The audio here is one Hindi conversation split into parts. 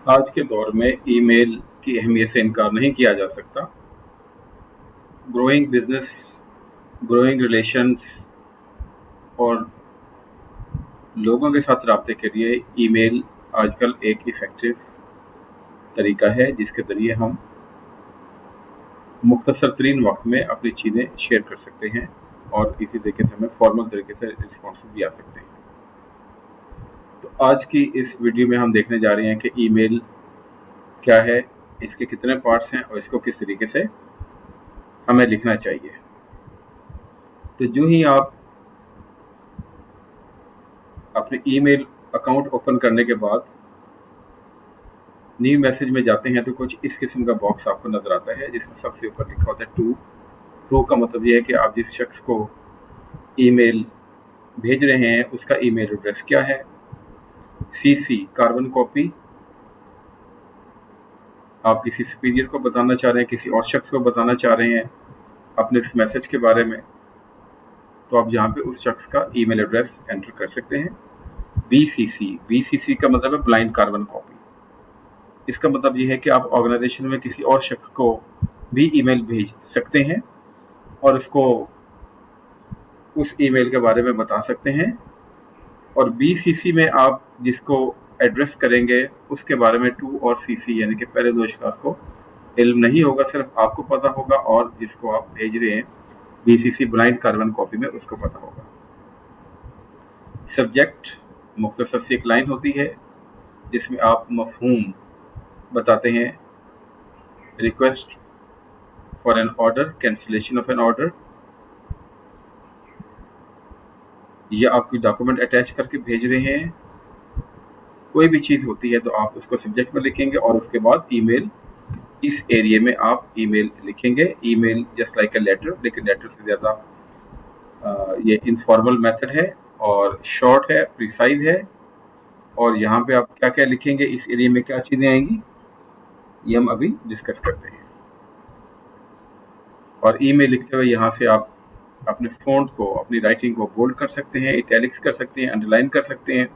आज के दौर में ईमेल की अहमियत से इनकार नहीं किया जा सकता। ग्रोइंग बिजनेस, ग्रोइंग रिलेशंस और लोगों के साथ रब्ते के लिए ईमेल आजकल एक इफ़ेक्टिव तरीका है जिसके ज़रिए हम मुख्तसर तरीन वक्त में अपनी चीज़ें शेयर कर सकते हैं और इसी तरीके से हमें फॉर्मल तरीके से रिस्पॉन्स भी आ सकते हैं। तो आज की इस वीडियो में हम देखने जा रहे हैं कि ईमेल क्या है, इसके कितने पार्ट्स हैं और इसको किस तरीके से हमें लिखना चाहिए। तो जो ही आप अपने ईमेल अकाउंट ओपन करने के बाद न्यू मैसेज में जाते हैं तो कुछ इस किस्म का बॉक्स आपको नज़र आता है जिसमें सबसे ऊपर लिखा होता है टू का मतलब ये है कि आप जिस शख्स को ईमेल भेज रहे हैं उसका ईमेल एड्रेस क्या है। सीसी कार्बन कॉपी, आप किसी सुपीरियर को बताना चाह रहे हैं, किसी और शख्स को बताना चाह रहे हैं अपने इस मैसेज के बारे में, तो आप यहाँ पे उस शख्स का ईमेल एड्रेस एंटर कर सकते हैं। बीसीसी का मतलब है ब्लाइंड कार्बन कॉपी। इसका मतलब ये है कि आप ऑर्गेनाइजेशन में किसी और शख्स को भी ईमेल भेज सकते हैं और उसको उस ईमेल के बारे में बता सकते हैं। और बीसीसी में आप जिसको एड्रेस करेंगे उसके बारे में टू और सीसी यानी कि पहले दो अशखास को इल्म नहीं होगा, सिर्फ आपको पता होगा और जिसको आप भेज रहे हैं बीसीसी ब्लाइंड कार्बन कॉपी में उसको पता होगा। सब्जेक्ट मुख्तसर सी एक लाइन होती है जिसमें आप मफहूम बताते हैं, request for an order, cancellation of an order, या आपकी डॉक्यूमेंट अटैच करके भेज रहे हैं, कोई भी चीज़ होती है तो आप उसको सब्जेक्ट में लिखेंगे और उसके बाद ईमेल इस एरिया में आप ईमेल लिखेंगे। Email just like a letter, लेकिन लेटर से ज़्यादा ये इनफॉर्मल मेथड है और शॉर्ट है, प्रिसाइज है। और यहाँ पे आप क्या क्या लिखेंगे, इस एरिया में क्या चीज़ें आएंगी, ये हम अभी डिस्कस करते हैं। और ईमेल लिखते हुए यहाँ से आप अपने फ़ॉन्ट को, अपनी राइटिंग को बोल्ड कर सकते हैं, इटैलिक्स कर सकते हैं, अंडरलाइन कर सकते हैं,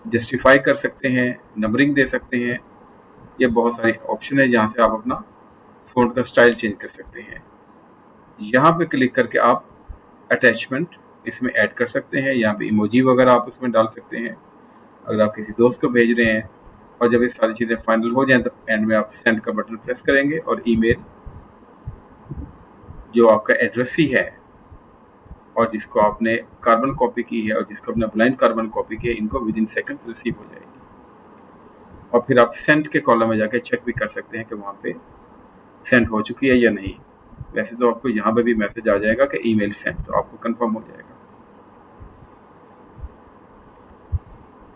जस्टिफाई कर सकते हैं, नंबरिंग दे सकते हैं। ये बहुत सारे ऑप्शन है जहाँ से आप अपना फ़ॉन्ट का स्टाइल चेंज कर सकते हैं। यहाँ पे क्लिक करके आप अटैचमेंट इसमें ऐड कर सकते हैं। यहाँ पे इमोजी वगैरह आप उसमें डाल सकते हैं अगर आप किसी दोस्त को भेज रहे हैं। और जब ये सारी चीज़ें फाइनल हो जाएं तो एंड में आप सेंड का बटन प्रेस करेंगे और ईमेल जो आपका एड्रेस ही है और जिसको आपने कार्बन कॉपी की है और जिसको आपने ब्लाइंड कार्बन कॉपी की है, इनको विद इन सेकेंड्स रिसीव हो जाएगी। और फिर आप सेंड के कॉलम में जाके चेक भी कर सकते हैं कि वहाँ पे सेंड हो चुकी है या नहीं। वैसे तो आपको यहाँ पे भी मैसेज आ जाएगा कि ईमेल सेंड, तो आपको कंफर्म हो जाएगा।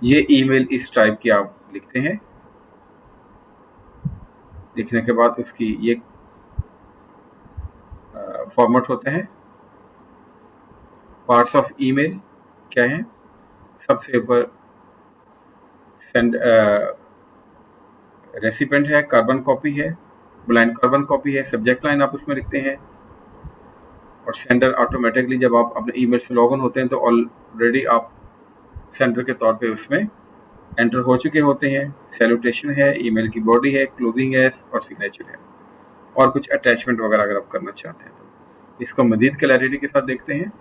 ये ईमेल इस टाइप की आप लिखते हैं। लिखने के बाद उसकी ये फॉर्मेट होते हैं। पार्ट्स ऑफ ईमेल क्या हैं, सबसे ऊपर सेंड रेसिपेंट है, कार्बन कॉपी है, ब्लाइंड कार्बन कॉपी है, सब्जेक्ट लाइन आप उसमें लिखते हैं। और सेंडर ऑटोमेटिकली जब आप अपने ईमेल से लॉग इन होते हैं तो ऑलरेडी आप सेंडर के तौर पे उसमें एंटर हो चुके होते हैं। सैल्यूटेशन है, ईमेल की बॉडी है, क्लोजिंग है और सिग्नेचर है और कुछ अटैचमेंट वगैरह अगर आप करना चाहते हैं तो। इसको मजीद क्लैरिटी के साथ देखते हैं।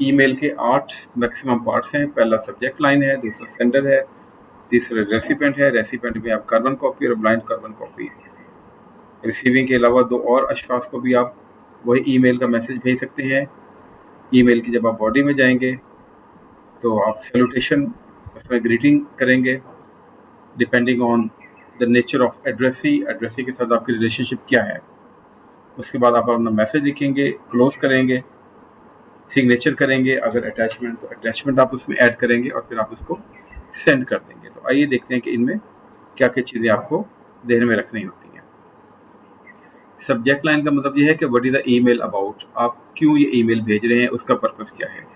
ईमेल के 8 मैक्सिमम पार्ट्स हैं। पहला सब्जेक्ट लाइन है, दूसरा सेंडर है, तीसरा रेसिपेंट है। रेसिपेंट में आप कार्बन कॉपी और ब्लाइंड कार्बन कॉपी। रिसीविंग के अलावा दो और अशखास को भी आप वही ईमेल का मैसेज भेज सकते हैं। ईमेल की जब आप बॉडी में जाएंगे तो आप सैल्यूटेशन उसमें ग्रीटिंग करेंगे depending on the nature of addressee के साथ आपकी रिलेशनशिप क्या है। उसके बाद आप अपना मैसेज लिखेंगे, क्लोज करेंगे, सिग्नेचर करेंगे, अगर अटैचमेंट तो अटैचमेंट आप उसमें ऐड करेंगे और फिर आप उसको सेंड कर देंगे। तो आइए देखते हैं कि इनमें क्या क्या चीज़ें आपको ध्यान में रखनी होती हैं। सब्जेक्ट लाइन का मतलब ये है कि what is the email about, आप क्यों ये ईमेल भेज रहे हैं, उसका पर्पस क्या है।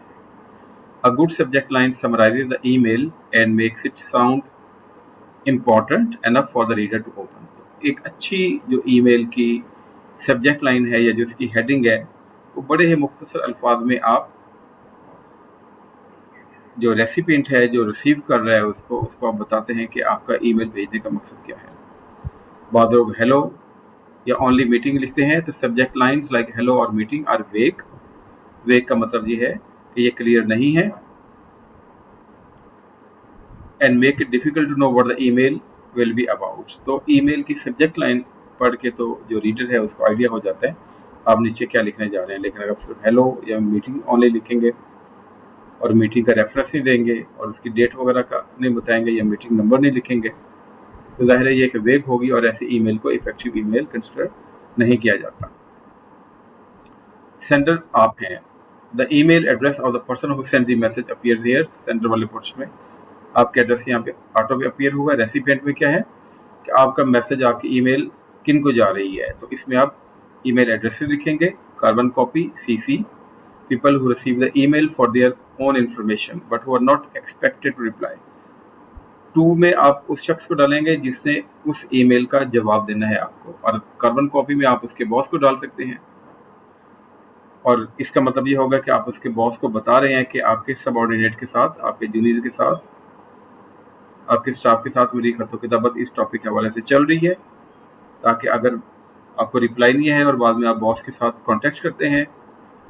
A good subject line summarises the email and makes it sound important enough for the reader to open. तो एक अच्छी जो ईमेल की सब्जेक्ट लाइन है या जो उसकी हेडिंग है वो बड़े ही मुख्तसर अल्फाज में आप जो रेसिपिएंट है, जो रिसीव कर रहा है उसको आप बताते हैं कि आपका ईमेल भेजने का मकसद क्या है। बाद लोग हेलो या ओनली मीटिंग लिखते हैं, तो सब्जेक्ट लाइन्स लाइक हेलो और मीटिंग आर वेग। वेग का मतलब ये है कि ये क्लियर नहीं है। And make it difficult to know what the email will be about. तो ईमेल की सब्जेक्ट लाइन पढ़ के तो जो रीडर है उसको आइडिया हो जाता है आप नीचे क्या लिखने जा रहे हैं। लेकिन अगर सिर्फ हेलो या मीटिंग ओनली लिखेंगे और मीटिंग का रेफरेंस नहीं देंगे और उसकी डेट वगैरह का नहीं बताएंगे या मीटिंग नंबर नहीं लिखेंगे, तो जाहिर है ये एक वेग होगी और ऐसे ईमेल को इफेक्टिव ईमेल कंसिडर नहीं किया जाता। सेंडर आप हैं। The email address of the person who send the message appears here. Sender वाले पोर्शन में आपके एड्रेस यहाँ पे ऑटो पे अपीयर होगा। रेसिपिएंट में क्या है कि आपका मैसेज, आपकी ईमेल किन को जा रही है, तो इसमें आप ईमेल एड्रेस लिखेंगे, carbon copy CC, people who receive the email for their own information but who are not expected to reply। 2 में आप उस शख्स को डालेंगे जिसने उस ईमेल का जवाब देना है आपको, और कार्बन कॉपी में आप उसके बॉस को डाल सकते हैं। और इसका मतलब ये होगा कि आप उसके बॉस को बता रहे हैं कि आपके सबऑर्डिनेट के साथ, आपके जूनियर के साथ, आपके स्टाफ के साथ मेरी खतों किताबत इस टॉपिक के हवाले से चल रही है, ताकि अगर आपको रिप्लाई नहीं है और बाद में आप बॉस के साथ कॉन्टेक्ट करते हैं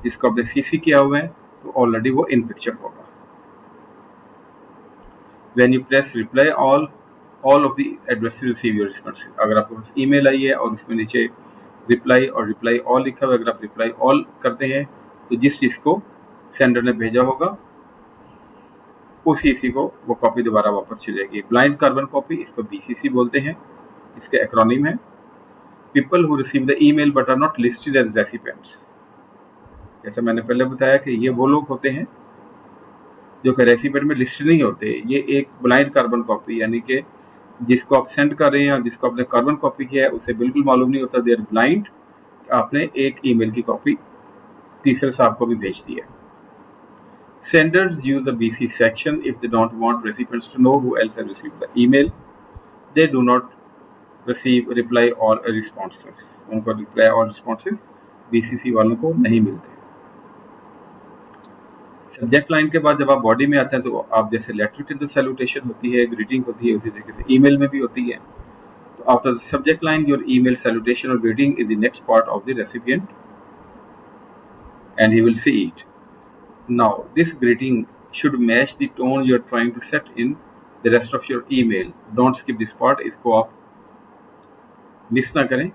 जिसको आपने सीसी किया हुआ है, तो ऑलरेडी वो इन पिक्चर होगा। When you press reply all of the addresses receive your response। अगर आपके पास ईमेल आई है और उसमें नीचे रिप्लाई और रिप्लाई ऑल लिखा हुआ है, अगर आप रिप्लाई ऑल करते हैं तो जिस चीज़ को सेंडर ने भेजा होगा उस सीसी को वो कॉपी दोबारा वापस चल जाएगी। ब्लाइंड कार्बन कॉपी, इसको बीसीसी बोलते हैं, इसके एक्रोनिम है। People who receive the email but are not listed as recipients. जैसे मैंने पहले बताया कि ये वो लोग होते हैं जो कि रेसिपिएंट में लिस्टेड नहीं होते। ये एक ब्लाइंड कार्बन कॉपी, यानी कि जिसको आप सेंड कर रहे हैं और जिसको आपने कार्बन कॉपी किया है उसे बिल्कुल मालूम नहीं होता, दे आर ब्लाइंड, आपने एक ईमेल की कॉपी तीसरे साहब को भी भेज दी है। Senders use the BC section if they don't want recipients to know who else has received the email. They do not receive reply or responses। उनको reply और responses BCC वालों को नहीं मिलते। सब्जेक्ट लाइन के बाद जब आप बॉडी में आते हैं तो आप जैसे लेटर के अंदर सैल्यूटेशन होती है, ग्रीटिंग होती है, उसी तरीके से ईमेल में भी होती है। तो after the subject line your email salutation और greeting is the next part of the recipient and he will see it। Now this greeting should match the tone you are trying to set in the rest of your email। Don't skip this part। इसको आप मिस ना करें।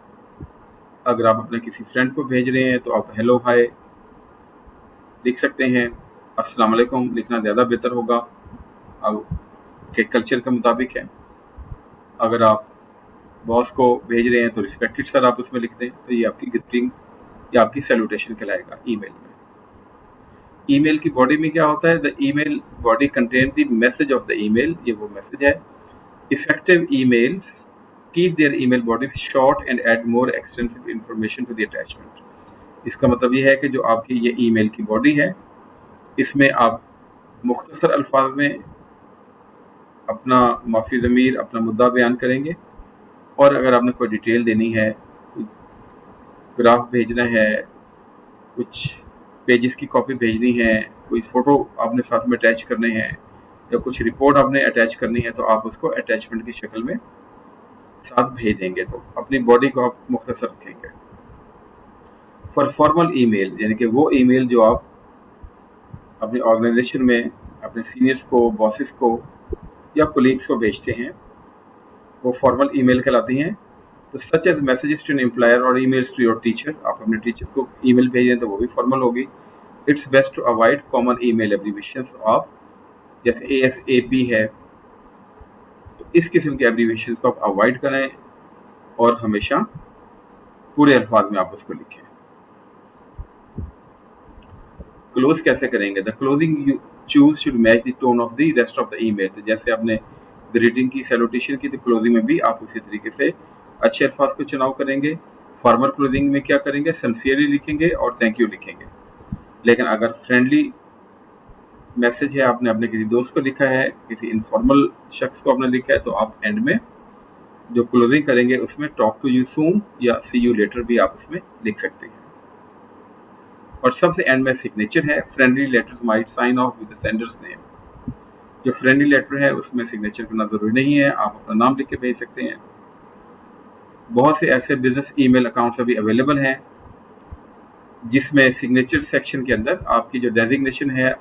अगर आप अपने किसी फ्रेंड को भेज रहे हैं तो आप हेलो हाय लिख सकते हैं, अस्सलाम वालेकुम लिखना ज़्यादा बेहतर होगा, अब के कल्चर के मुताबिक है। अगर आप बॉस को भेज रहे हैं तो रिस्पेक्टेड सर आप उसमें लिख दें, तो ये आपकी ग्रीटिंग या आपकी सैल्यूटेशन कहलाएगा ईमेल में। ईमेल की बॉडी में क्या होता है, the email body contain the message of the email, ये वो मैसेज है। Effective emails keep their email bodies short and add more extensive information to the attachment. इसका मतलब ये है कि जो आपकी ये ईमेल की बॉडी है इसमें आप मुख्तसर अल्फाज में अपना माफी ज़मीर, अपना मुद्दा बयान करेंगे, और अगर आपने कोई डिटेल देनी है, ग्राफ भेजना है, कुछ पेजेस की कॉपी भेजनी है, कोई फ़ोटो आपने साथ में अटैच करने हैं, या कुछ रिपोर्ट आपने अटैच करनी है, तो आप उसको अटैचमेंट की शक्ल में साथ भेज देंगे। तो अपनी बॉडी को आप मुख्तसर रखेंगे। फॉर फॉर्मल ईमेल, यानी कि वो ईमेल जो आप अपनी ऑर्गेनाइजेशन में अपने सीनियर्स को, बॉसेस को या कोलीग्स को भेजते हैं, वो फॉर्मल ईमेल कहलाती हैं। तो such as messages to an employer और ईमेल्स टू योर टीचर, आप अपने टीचर को ईमेल भेजें तो वो भी फॉर्मल होगी। It's best to avoid common email abbreviations of, जैसे ASAP है, तो इस किस्म के एब्रीविएशंस को आप अवॉइड करें और हमेशा पूरे अल्फाज में आप उसको लिखें। क्लोज कैसे करेंगे, the closing you choose should match the tone of the rest of the email. तो जैसे आपने ग्रीटिंग की, सैल्यूटेशन की, तो क्लोजिंग में भी आप उसी तरीके से अच्छे अल्फाज को चुनाव करेंगे। फॉर्मल क्लोजिंग में क्या करेंगे, सिंसियरली लिखेंगे और थैंक यू लिखेंगे। लेकिन अगर फ्रेंडली मैसेज है, आपने अपने किसी दोस्त को लिखा है, किसी इनफॉर्मल शख्स को आपने लिखा है, तो आप एंड में जो क्लोजिंग करेंगे उसमें टॉक टू यू सून या सी यू लेटर भी आप उसमें लिख सकते हैं। और सबसे एंड में सिग्नेचर है। Friendly letter might sign off with the sender's name. जो फ्रेंडली लेटर है उसमें सिग्नेचर करना ज़रूरी नहीं है, आप अपना नाम लिख के भेज सकते हैं। बहुत से ऐसे बिजनेस ईमेल अकाउंट्स अभी अवेलेबल हैं जिसमें सिग्नेचर सेक्शन के अंदर आपकी जो डेजिग्नेशन है,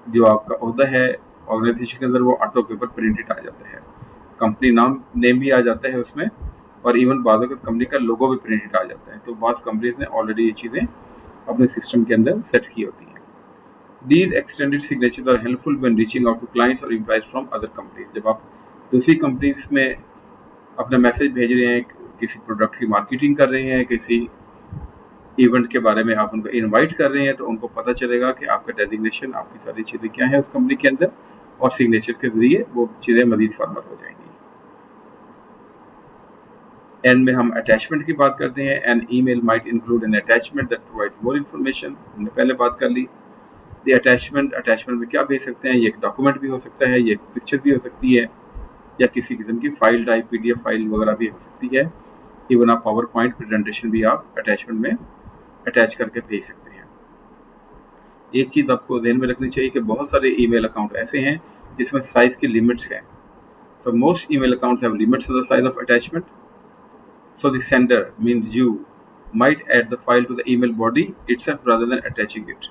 जो आपका ओहदा है ऑर्गेनाइजेशन के अंदर, वो ऑटो के ऊपर प्रिंटेड आ जाता है। कंपनी नेम भी आ जाता है उसमें, और इवन बाद में कंपनी का लोगो भी प्रिंटेड आ जाता है। तो बहुत कंपनीज ने ऑलरेडी ये चीज़ें अपने सिस्टम के अंदर सेट की होती हैं। These extended signatures are helpful when reaching out to clients or employees from other companies. जब आप दूसरी कंपनीज में अपना मैसेज भेज रहे हैं, किसी प्रोडक्ट की मार्केटिंग कर रहे हैं, किसी इवेंट के बारे में आप उनको इनवाइट कर रहे हैं, तो उनको पता चलेगा कि आपका डेजिग्नेशन, आपकी सारी चीज़ें क्या है उस कंपनी के अंदर, और सिग्नेचर के जरिए वो चीज़ें मजीद फॉर्मल हो जाएंगी। एंड में हम अटैचमेंट की बात करते हैं। An email might include an attachment that provides more information, हमने पहले बात कर ली। दी अटैचमेंट में क्या भेज सकते हैं, ये एक डॉक्यूमेंट भी हो सकता है, ये एक पिक्चर भी हो सकती है, या किसी किस्म की फाइल टाइप PDF फाइल वगैरह भी हो सकती है। इवन आप पावर पॉइंट प्रेजेंटेशन भी आप अटैचमेंट में अटैच करके भेज सकते हैं। एक चीज़ आपको ध्यान में रखनी चाहिए कि बहुत सारे ईमेल अकाउंट ऐसे हैं जिसमें साइज़ की लिमिट्स हैं। So most email accounts have limits of the size of attachment. So the sender means you might add the file to the email body itself rather than attaching it.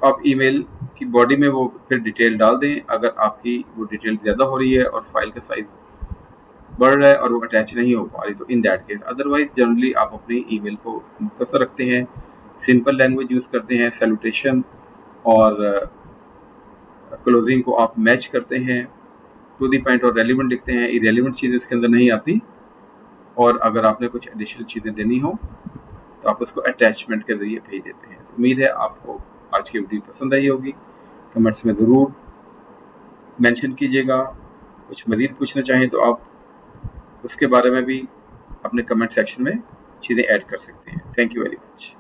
आप ईमेल की बॉडी में वो फिर डिटेल डाल दें अगर आपकी वो डिटेल ज़्यादा हो रही है और फाइल का साइज बढ़ रहा है और वो अटैच नहीं हो पा रही, तो in that case. Otherwise generally आप अपनी ईमेल को मुख्तसर रखते हैं, सिंपल लैंग्वेज यूज़ करते हैं, सैल्यूटेशन और क्लोजिंग को आप मैच करते हैं, टू दी पॉइंट और रेलिवेंट लिखते हैं। इरेलीवेंट चीज़ें इसके अंदर नहीं आती, और अगर आपने कुछ एडिशनल चीज़ें देनी हो तो आप उसको अटैचमेंट के ज़रिए भेज देते हैं। तो उम्मीद है आपको आज की वीडियो पसंद आई होगी। कमेंट्स में ज़रूर मेंशन कीजिएगा। कुछ मज़ीद पूछना चाहें तो आप उसके बारे में भी अपने कमेंट सेक्शन में चीज़ें ऐड कर सकते हैं। Thank you very much.